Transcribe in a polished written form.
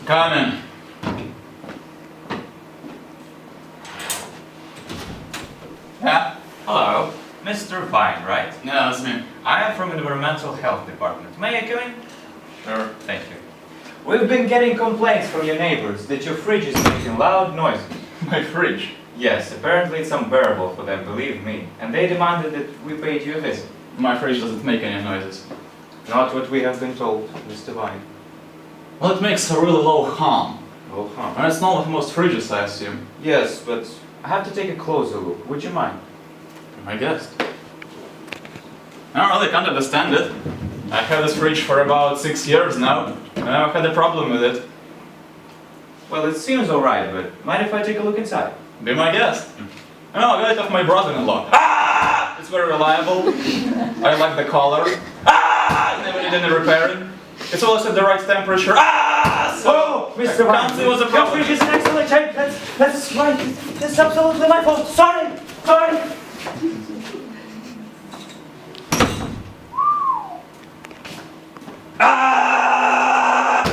Come in. Yeah? Hello, Mr. Vine, right? Yeah, that's me. I am from Environmental Health Department. May I come in? Sure. Thank you. We've been getting complaints from your neighbors that your fridge is making loud noises. My fridge. Yes, apparently it's unbearable for them, believe me. And they demanded that we paid you a visit. My fridge doesn't make any noises. Not what we have been told, Mr. Vine. Well, it makes a really low hum. Oh, huh. And it's not with most fridges, I assume. Yes, but I have to take a closer look. Would you mind? I guess. I really can't understand it. I have this fridge for about 6 years now, and I've had a problem with it. Well, it seems alright, but mind if I take a look inside? Be my guest. I know, I got it off my brother-in-law. Ah! It's very reliable. I like the color. Ah! Never need any repairing. It's always at the right temperature. Ah! So Mr. I can't see what's the Your problem. fridge is in excellent shape. That's right. It's absolutely my fault. Sorry. Ah!